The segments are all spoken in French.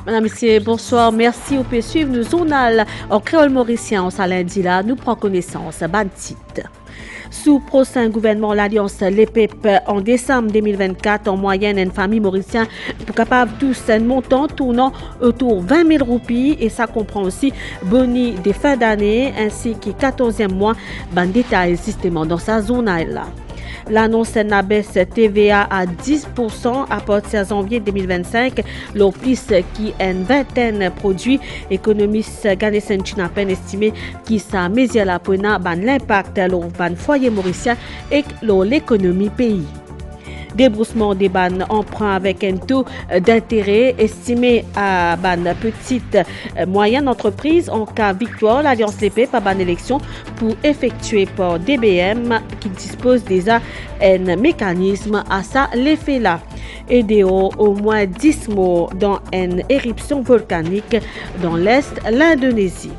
Madame, Monsieur, bonsoir. Merci. Vous pouvez suivre nos journal en créole mauricien en lundi là. Nous prenons connaissance. Bantit. Sous prochain gouvernement, l'Alliance LEPEP en décembre 2024, en moyenne, une famille mauricienne pour capable tous un montant tournant autour 20 000 roupies et ça comprend aussi boni des fins d'année ainsi que 14e mois. Ban détail justement dans sa zone là. L'annonce n'a baisse TVA à 10% à partir de janvier 2025. Le plus qui est une vingtaine de produits. Économiste Gane Saint-Chinapen estimé qui ça mesure la pena l'impact de foyer mauricien et l'économie pays. Débroussement des ban emprunt avec un taux d'intérêt estimé à ban petite moyenne entreprise en cas victoire l'Alliance LEPEP par ban élection pour effectuer par DBM qui dispose déjà un mécanisme à ça l'effet là. Aider au moins 10 morts dans une éruption volcanique dans l'Est l'Indonésie.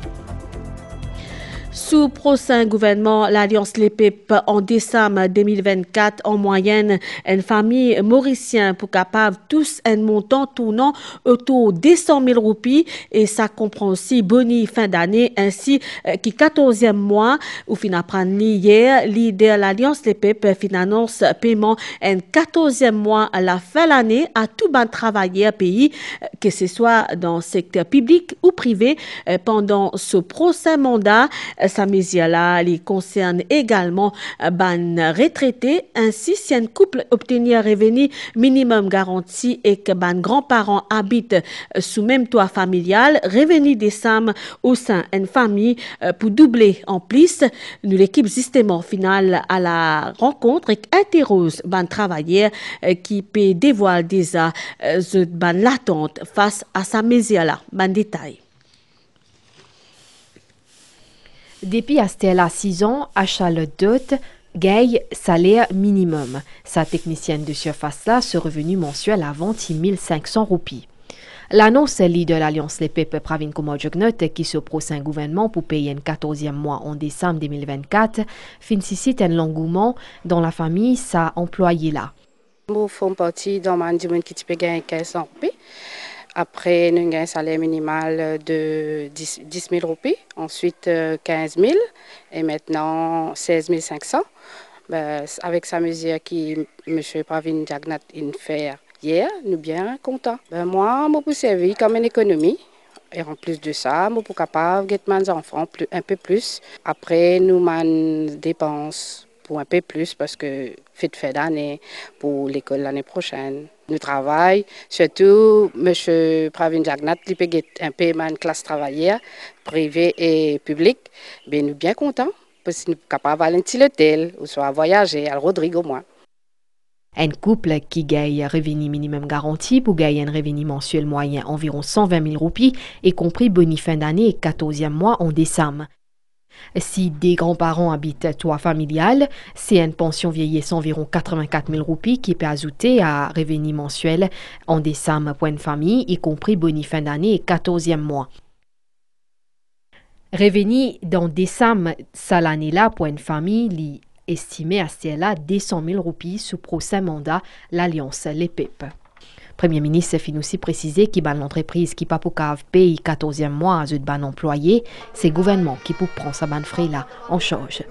Sous prochain gouvernement, l'Alliance LEPEP en décembre 2024, en moyenne, une famille mauricienne pour capable tous un montant tournant autour de 100 000 roupies et ça comprend aussi boni fin d'année ainsi qui 14e mois ou fin apprendre hier, leader l'Alliance LEPEP annonce paiement un 14e mois à la fin de l'année à tout ban travailleur pays, que ce soit dans le secteur public ou privé pendant ce prochain mandat. Sa mesure-là, les concerne également ban retraités. Ainsi, si un couple obtient un revenu minimum garanti et que ban grands-parents habitent sous même toit familial, revenu décembre au sein d'une famille pour doubler en plus. Nous, l'équipe justement finale à la rencontre et interroge ban travailleurs qui peut dévoiler déjà ban l'attente face à sa mesure-là. Ban détail. Depuis Astella 6 ans, à Charlotte gagne salaire minimum. Sa technicienne de surface-là, ce revenu mensuel à 26 500 roupies. L'annonce est de l'Alliance LEPEP Pravin Kumar Jognot qui se prochain gouvernement pour payer un 14e mois en décembre 2024 suscite un engouement dans la famille sa employé là. Nous faisons partie d'un management qui peut gagner 1500 roupies. Après, nous avons un salaire minimal de 10 000 roupies, ensuite 15 000 et maintenant 16 500. Avec sa mesure que M. Pravin Jagnat a fait hier, nous sommes bien contents. Moi, je peux servir comme une économie. Et en plus de ça, je suis capable de gagner mes enfants un peu plus. Après, nous avons dépenses pour un peu plus parce que fait d'année pour l'école l'année prochaine. Nous travaillons, surtout M. Pravin Jagnat, qui peut un peu de classe travailleur, privé et public. Mais nous sommes bien contents parce que nous sommes capables d'aller à un petit hôtel ou soit voyager à Rodrigo, moi. Un couple qui gagne un revenu minimum garanti pour gagner un revenu mensuel moyen environ 120 000 roupies, y compris boni fin d'année et 14e mois en décembre. Si des grands-parents habitent toit familial, c'est une pension vieillesse environ 84 000 roupies qui peut ajouter à revenu mensuel en décembre pour une famille, y compris boni fin d'année et 14e mois. Revenu dans décembre, ça l'année-là pour une famille, estimé à cela 200 000 roupies sous prochain mandat l'Alliance LEPEP. Premier ministre fin aussi précisé que l'entreprise qui pas pour paye 14e mois à un ban employé, c'est le gouvernement qui peut prendre sa ban frais là en charge.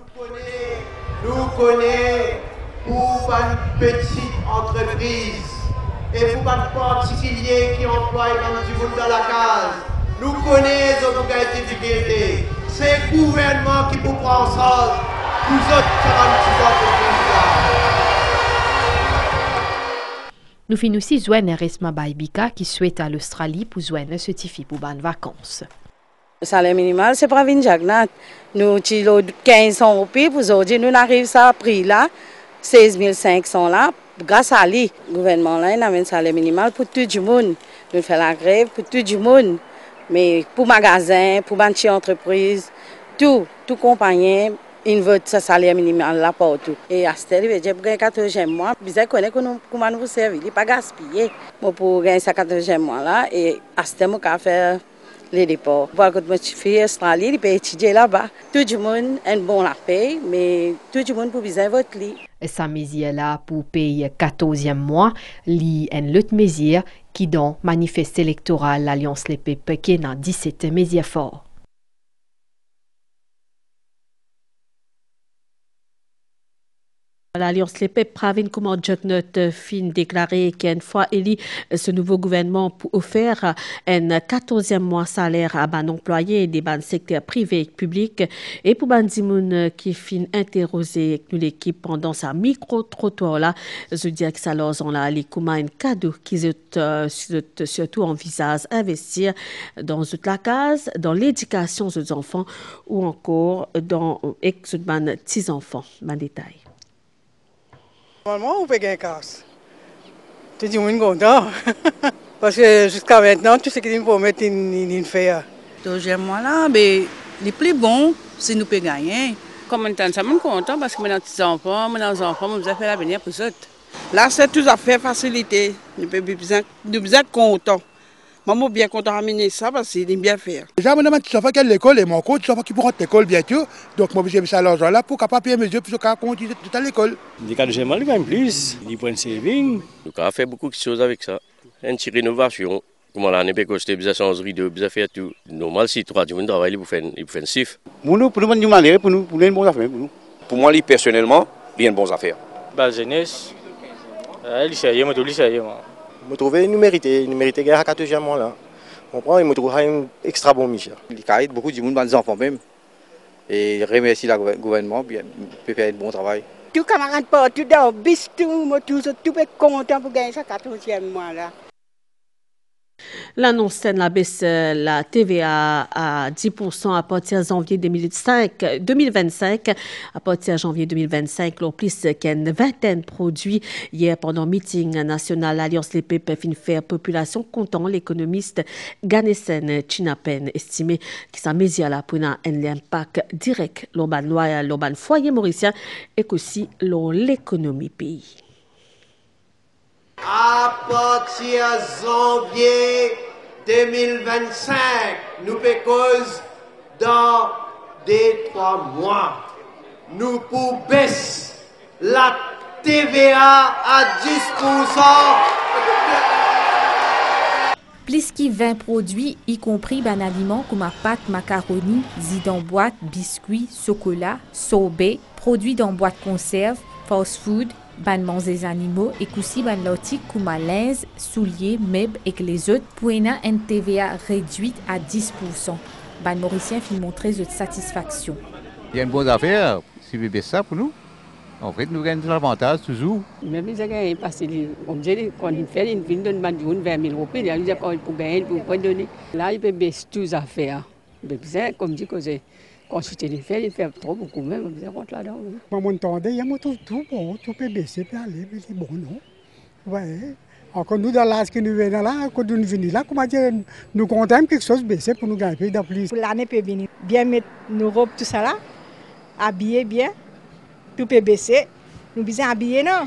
Nous connaissons pour une petite entreprise et pour un particulier qui emploie du monde dans la case. Nous connaissons les difficultés. C'est le gouvernement qui peut prendre en charge pour autres 46 entreprises là. Nous finissons aussi Zouane Resma Baibika qui souhaite à l'Australie pour Zouane certifié pour ban vacances. Le salaire minimal, c'est Pravin Jagnat. Nous avons 1500 roupies pour aujourd'hui. Nous arrivons à ce prix là, 16 500 là. Grâce à lui, le gouvernement là, il a un salaire minimal pour tout le monde. Nous faisons la grève pour tout le monde. Mais pour magasins, pour les entreprises, tout compagnie. Il veut ce salaire minimal là partout. Et à ce niveau, j'ai gagné 14e mois. Bizarre connaît comment nous servir, il pas gaspiller. Moi pour gagner ce 14e mois là et à ce moment on faire les déports. Pour que ma fille Australie, il peut étudier là-bas. Tout le monde est bon la paye, mais tout le monde peut bien voter. Sa mesure là pour payer 14e mois, li une autre mesure qui dans manifeste électoral l'Alliance Les Pep qui est dans 17 médias forts. L'Alliance Les Pep Pravin Kumar Jagnot fin déclaré qu'une fois élu ce nouveau gouvernement pour offrir un 14e mois salaire à ban employés des ban secteurs privés et publics et pour ban dimoun qui fin interrogé nous l'équipe pendant sa micro-trottoir là je dis que ça leur on a les comment un cadeau qui surtout envisage investir dans toute la case dans l'éducation des enfants ou encore dans ban petits enfants ban détail. Normalement, on peut gagner casse. Tu dis, on est content. Parce que jusqu'à maintenant, tout ce qu'il faut mettre, il fait. Deuxième mois là, mais les plus bons, c'est nous pouvons gagner. Comme on est content parce que maintenant, les enfants, nous avons fait l'avenir pour eux. Là, c'est tout à fait facilité. Nous sommes bien contents. Maman est bien content d'amener ça parce qu'il est bien faire. Déjà, mon petit enfant qui est à l'école et mon coach, petit enfant qui pourra à l'école bientôt. Donc, moi, j'ai mis ça l'argent là pour capable payer mes yeux pour continuer tout à l'école. Les cas de Gémal gagnent plus, ils prennent saving. Donc, on a fait beaucoup de choses avec ça. Une petite rénovation. Comment l'année peut coster, bien changerie de bien faire tout. Normal, si 3 jours de travail, ils vous font un chiffre. Pour nous, pour une manière, pour nous, une bonne affaire. Pour moi, personnellement, il y a une bonne affaire. La jeunesse, elle est moi, tout lycée, moi. Je trouve qu'il nous méritait gagner à 14e mois là. On prend, il me trouve un extra bon Michel. Il y a beaucoup de monde, des enfants même. Et remercie le gouvernement, bien, peut faire un bon travail. Tous les camarades partout dans le bis, tout content pour gagner ça 14e mois là. L'annonce de la baisse la TVA à 10% à partir de janvier 2025. À partir de janvier 2025, l'on plus qu'une vingtaine de produits. Hier, pendant le meeting national, l'Alliance Les Pep fin faire population content. L'économiste Ganesen Chinapen estimé que ça mesure là pour un impact direct l'urban loyal, l'urban foyer mauricien et aussi l'économie pays. À partir de janvier 2025, nous pécose dans 2-3 mois. Nous pour baisser la TVA à 10%. Plus que 20 produits, y compris ban aliments comme pâte, macaroni, zid en boîte, biscuits, chocolat, sorbet, produits dans boîte conserve, fast food, ban manger animaux et aussi ban l'article comme linge, souliers, meubles et les autres pour une TVA réduite à 10%. Ban Mauricien fit montrer de satisfaction. Il y a une bonne affaire, si vous baissez ça pour nous. En fait, nous gagnons de l'avantage toujours. Même si on parce qu'on dit quand il fait une ville de 20 000 roupies, il y a des pour gagner, pour donner. Là, il peut baisser toutes les affaires. Mais comme dit que c'est quand je il fait trop beaucoup même, on rentre là-dedans. Moi, mon temps, il y a tout bon, tout peut baisser, peut aller, mais c'est bon, non? Ouais. Encore nous, dans l'âge que nous venons là, quand nous venons là, comment dire, nous comptons quelque chose baisser pour nous gagner de plus. Pour l'année peut venir, bien mettre nos robes, tout ça là, habiller bien, tout peut baisser. Nous besoin habiller, non?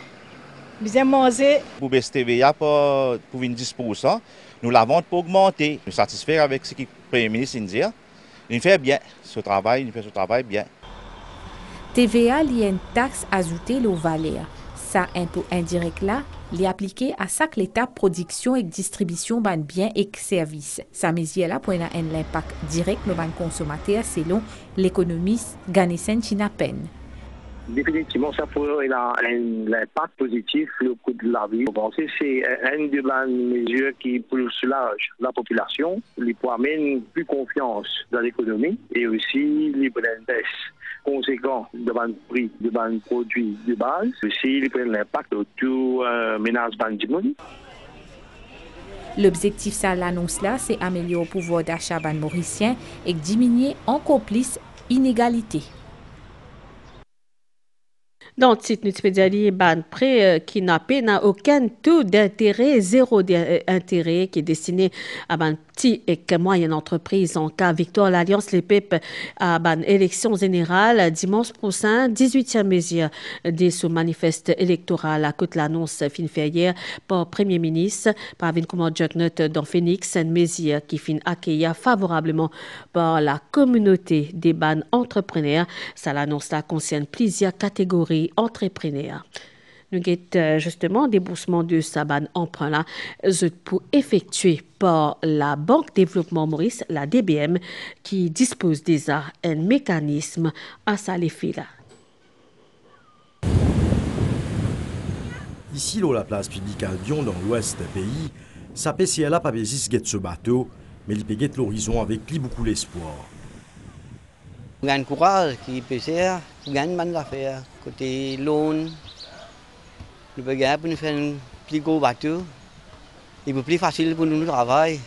Nous besoin manger. Pour baisser TVA pour 10%, nous la vente pour augmenter. Nous satisfaire avec ce que le Premier ministre dit. Il fait bien ce travail, il fait ce travail bien. TVA lié une taxe ajoutée au valeur. Ça impôt indirect là, li appliqué à chaque étape production et distribution ban biens et services. Ça mesure là pour un impact direct le ban consommateur selon l'économiste Ganesen Chinapen. Définitivement, ça pourrait avoir un impact positif sur le coût de la vie. Vous pensez que c'est une des mesures qui soulage la population, lui amène plus confiance dans l'économie et aussi les baisse conséquent devant le prix de produits de base. Aussi, il prend l'impact de tout ménage du monde. L'objectif de l'annonce là, c'est améliorer le pouvoir d'achat ban mauricien et diminuer encore plus l'inégalité. Dans le titre, nous pouvons dire ban prêt qui n'a aucun taux d'intérêt, zéro d'intérêt qui est destiné à ban petit et moyenne entreprise en cas victoire l'Alliance Les Pep à ban élection générale dimanche prochain 18e mesure de ce manifeste électoral à côté l'annonce fin fait hier par Premier ministre par Kumar Jagnot dans Phoenix, une mesure qui fin accueillie favorablement par la communauté des ban entrepreneurs. Ça l'annonce là concerne plusieurs catégories entrepreneurs. Nous avons justement déboursement de Saban emprunt là pour effectuer par la Banque Développement Maurice, la DBM, qui dispose déjà un mécanisme à sa l'effet là. Ici, dans la place publique Albion, dans l'ouest du pays, ça PCLA pas besoin de ce bateau, mais il peut guetter l'horizon avec beaucoup l'espoir. On gagne courage qui peut faire, on gagne bonnes affaires. Côté loan, nous pouvons gagner pour nous faire un plus gros bateau. Il est plus facile pour nous travailler.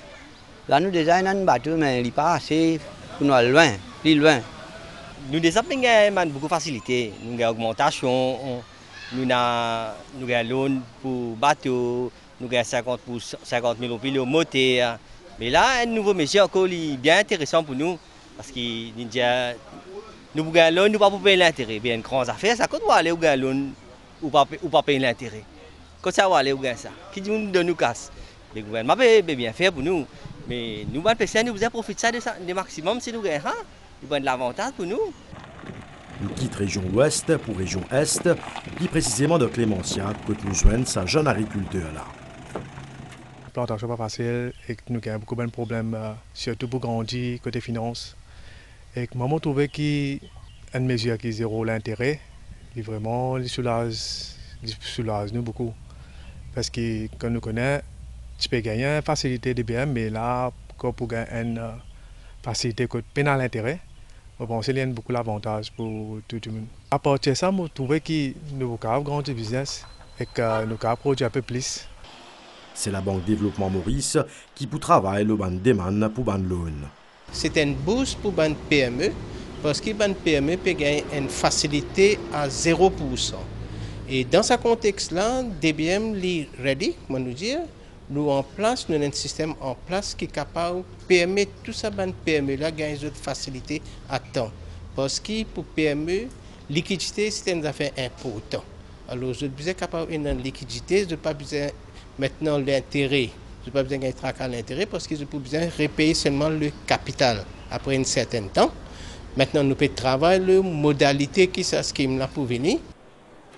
Là, nous déjà un bateau, mais il n'est pas assez pour nous aller loin, plus loin. Nous déjà avons beaucoup de facilité. Nous avons augmentation, nous avons loan pour bateau, nous avons 50 000 roupies le moteur. Mais là, un nouveau métier encore bien intéressant pour nous. Parce que nous avons un loan, nous ne pouvons pas payer l'intérêt. Bien, une grande affaire, ça coûte aller au loan ou pas payer l'intérêt. Quand ça va aller au ça, qui nous donne nous casse. Le gouvernement peut bien faire pour nous. Mais nous, nous avons profité de ça le maximum si nous gagnons. Nous avons de l'avantage pour nous. Nous quittons région ouest pour région est, plus précisément de Clémentia, que nous joignons sa jeune agriculteur là. La plantation n'est pas facile et nous avons beaucoup de problèmes, surtout pour grandir côté finance. Et moi, je trouve qu'il y a une mesure qui est zéro l'intérêt, qui vraiment soulage nous beaucoup. Parce que quand nous connaissons, tu peux gagner une facilité de BM, mais là, quand pour gagner une facilité qui pénale l'intérêt, je pense qu'il y a beaucoup d'avantages pour tout le monde. À partir de ça, je trouve que nous avons grandir le business et que nous avons produire un peu plus. C'est la Banque Développement Maurice qui peut travailler le ban demande pour ban loan. C'est une bourse pour ban PME parce que ban PME peut gagner une facilité à 0%. Et dans ce contexte-là, DBM est ready, moi nous dire, nous en place, nous avons un système en place qui est capable de permettre tout ça ban PME là gagner une facilité à temps. Parce que pour PME, liquidité c'est une affaire importante. Alors je suis capable d'une liquidité, je n'ai pas besoin maintenant l'intérêt. Je n'ai pas besoin de traquer l'intérêt parce que je peux besoin de repayer seulement le capital après un certain temps. Maintenant, nous pouvons travailler les modalités qui sont ce schème-là pour venir.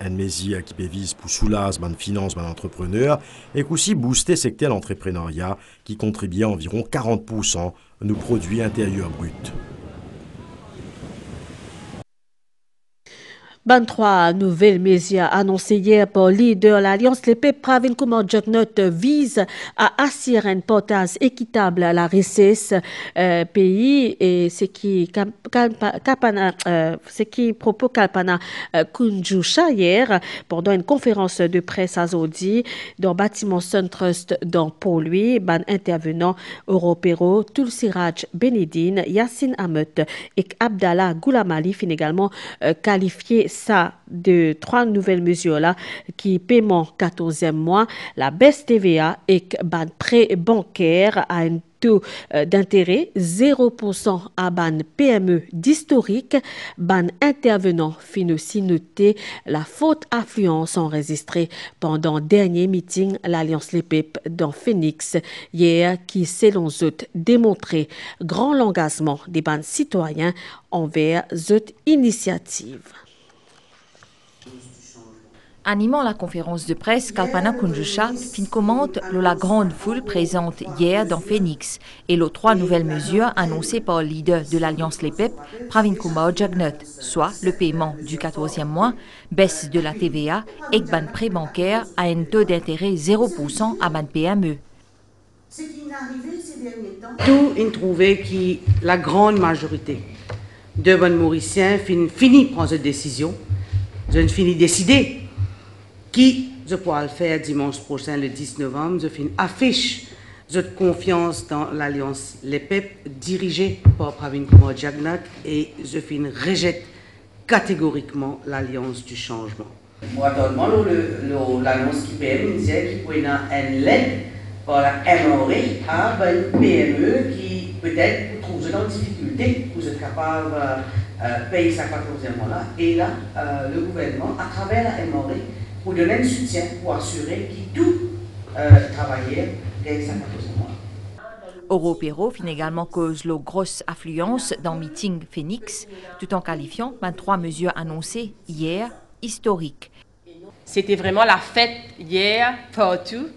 Un mesure qui peut viser pour soulager les finances des entrepreneurs et aussi booster le secteur de l'entrepreneuriat qui contribue à environ 40% à nos produits intérieurs bruts. 23 nouvelles mesures annoncées hier par le leader de l'Alliance, les peuples Pravin Kumar Jagnot visent à assurer un portage équitable à la richesse pays et ce qui propose Kalpana Kunjusha hier pendant une conférence de presse à Zodi dans le bâtiment Sun Trust dans Port-Louis, ban intervenant Européro, Tulsiraj Benedine, Yassine Ahmed et Abdallah Goulamali fin également qualifié ça de 3 nouvelles mesures-là qui paiement 14e mois, la baisse TVA et ban prêt bancaire à un taux d'intérêt 0% à ban PME d'historique, ban intervenant fin aussi noté la forte affluence enregistrée pendant dernier meeting l'Alliance Les Peuples dans Phoenix hier qui selon eux démontré grand l'engagement des ban citoyens envers cette initiative. Animant la conférence de presse, Kalpana Kunjusha fin commente la grande foule présente hier dans Phoenix et les 3 nouvelles mesures annoncées par le leader de l'Alliance Les Peuples, Pravin Kumar Jagnot, soit le paiement du 14e mois, baisse de la TVA et ban prêt bancaire à un taux d'intérêt 0% à ban PME. Ce qui est arrivé ces derniers temps, tout il trouvait que la grande majorité de bonnes Mauriciens finit prendre cette décision, je finis décider qui je pourrai le faire dimanche prochain, le 10 novembre, je affiche cette confiance dans l'Alliance Les Peuples dirigée par Pravin Kumar Jagnot et je rejette catégoriquement l'Alliance du changement. Actuellement, l'Alliance qui PM disait qu'il pouvait une lettre par la MORI à une PME qui peut-être trouve dans difficulté pour être capable de payer sa 14e mois là. Et là, le gouvernement, à travers la MORI, pour donner un soutien pour assurer que tout travailleur gagne sa 14e mois. Européro fin également cause la grosse affluence dans le meeting Phoenix, tout en qualifiant 23 mesures annoncées hier historiques. C'était vraiment la fête hier, partout,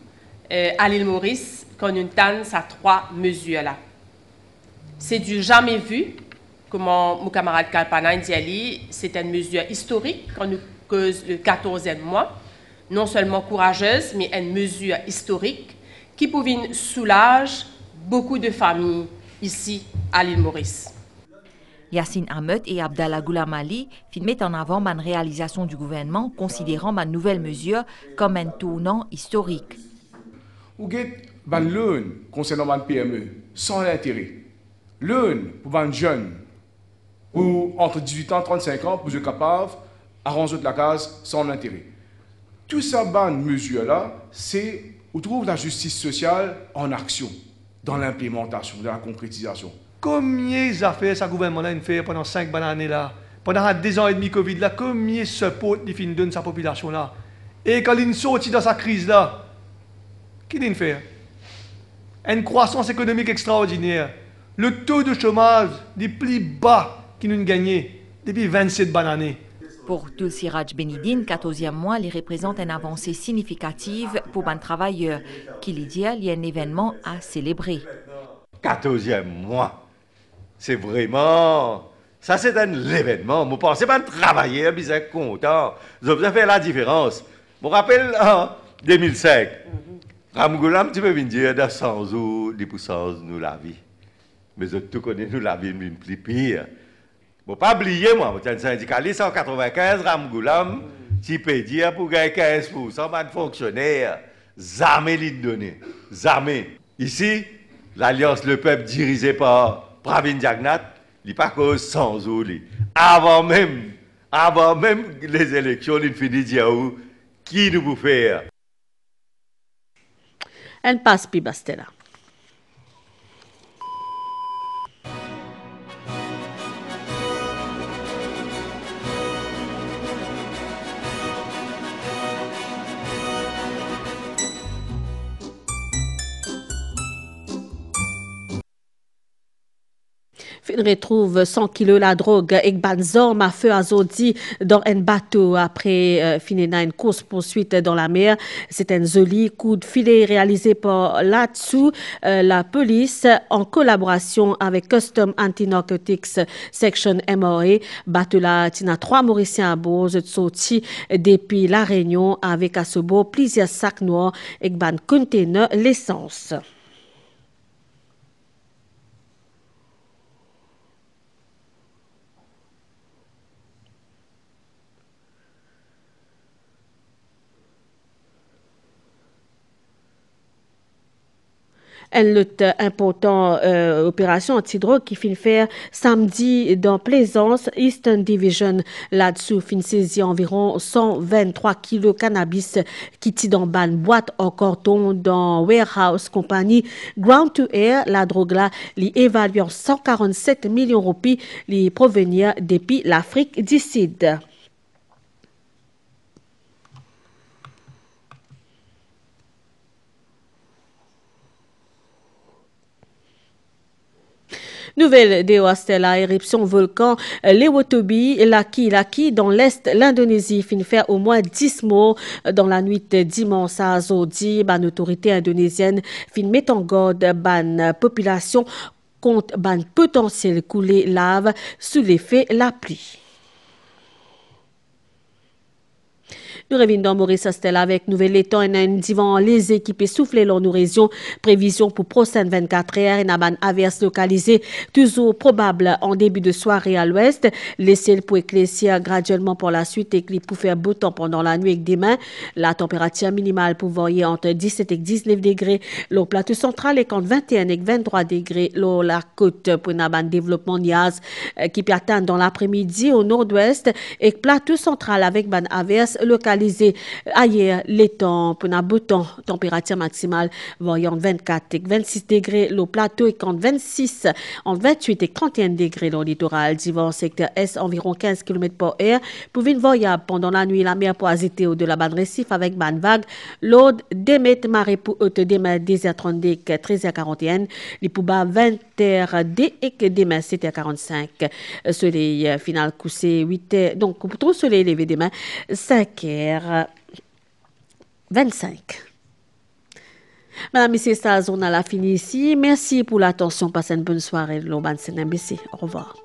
à l'île Maurice, quand nous avons ces 3 mesures-là. C'est du jamais vu, comme mon camarade Kalpana dit, c'est une mesure historique quand nous cause le 14e mois, non seulement courageuse, mais une mesure historique qui pouvait soulager beaucoup de familles ici à l'île Maurice. Yassine Ahmed et Abdallah Goulamali mettent en avant la réalisation du gouvernement, considérant ma nouvelle mesure comme un tournant historique. Vous avez un loan concernant les PME sans intérêt. Loan pour les jeunes, pour entre 18 ans et 35 ans, pour être capable d'arranger de la case sans intérêt. Tout ça, bonne mesure-là, c'est où trouve la justice sociale en action, dans l'implémentation, dans la concrétisation. Combien d'affaires ce gouvernement-là fait pendant 5 bonnes années là, pendant 2 ans et demi Covid là, combien de support il donne sa population là? Et quand il sortit dans sa crise là, qu'est-ce qu'il fait? Une croissance économique extraordinaire. Le taux de chômage des plus bas qu'il nous gagné depuis 27 bonnes années. Pour Tulsiraj Benidine, 14e mois, il représente une avancée significative pour les travailleurs, qui lui dit qu'il y a un événement à célébrer. 14e mois, c'est vraiment... Ça, c'est un événement. Je pense pas travailler, je suis content. Je vais faire la différence. Je me rappelle en 2005, Ramgoulam, tu peux me dire, dans 100 jours, 10% nous la vie. Mais je tout connais, nous la vie, une plus pire. Je ne pas oublier, moi, je suis un syndicaliste en 95, Ramgoulam, tu peux dire pour gagner 15% de fonctionnaires, jamais les donner. Jamais. Ici, l'Alliance Le Peuple dirigée par Pravin Jagnat, il n'est pas cause sans jours. Avant même les élections, il finit de dire qui nous peut faire. Elle passe puis Bastella. Il retrouve 100 kilos la drogue et banzorm à feu azodi dans un bateau après finir une course poursuite dans la mer. C'est un joli coup de filet réalisé par là-dessous la police en collaboration avec Custom Anti-Narcotics Section MRA. Bateau là, tina 3 Mauriciens à bord, sorti depuis la Réunion avec à ce bord plusieurs sacs noirs et ban container l'essence. Une lutte importante opération anti-drogue qui finit faire samedi dans Plaisance, Eastern Division. Là-dessous, fin saisi environ 123 kilos cannabis qui tient dans ban boîte en carton dans warehouse compagnie Ground to Air. La drogue là, li évalue en 147 millions de roupies, li provenir depuis l'Afrique du Sud. Nouvelle de Ostella, éruption volcan Lewotobi, Laki, dans l'est l'Indonésie, fin faire au moins 10 morts dans la nuit de dimanche à Zodi. Ban autorité indonésienne fin met en garde ban population contre ban potentiel coulée lave sous l'effet la pluie. Nous revenons dans Maurice Astel avec Nouvelle État et un divan les équipes soufflées dans nos régions. Prévision pour prochaine 24 heures et une averse localisée toujours probable en début de soirée à l'ouest. Les ciels pour éclaircir graduellement pour la suite et pour faire beau temps pendant la nuit et demain. La température minimale pour varier entre 17 et 19 degrés. Le plateau central est entre 21 et 23 degrés. La côte pour un développement Niaz qui peut atteindre dans l'après-midi au nord-ouest et plateau central avec une averse localisée ailleurs les temps pour un beau temps, température maximale variant 24 et 26 degrés, le plateau est entre 26, entre 28 et 31 degrés dans le littoral, divers secteur Est environ 15 km/h, pour une variable pendant la nuit, la mer pour agiter au-delà de récif avec ban vague, l'eau d'émet marée pour haute demain 10h30 13h41, les pour bas 20h et que demain 7h45, soleil final couché 8h, donc pour tout soleil levé demain 5h. 25. Madame, c'est ça, on a la fini ici. Merci pour l'attention. Passez une bonne soirée. L'Oban, c'est NBC. Au revoir.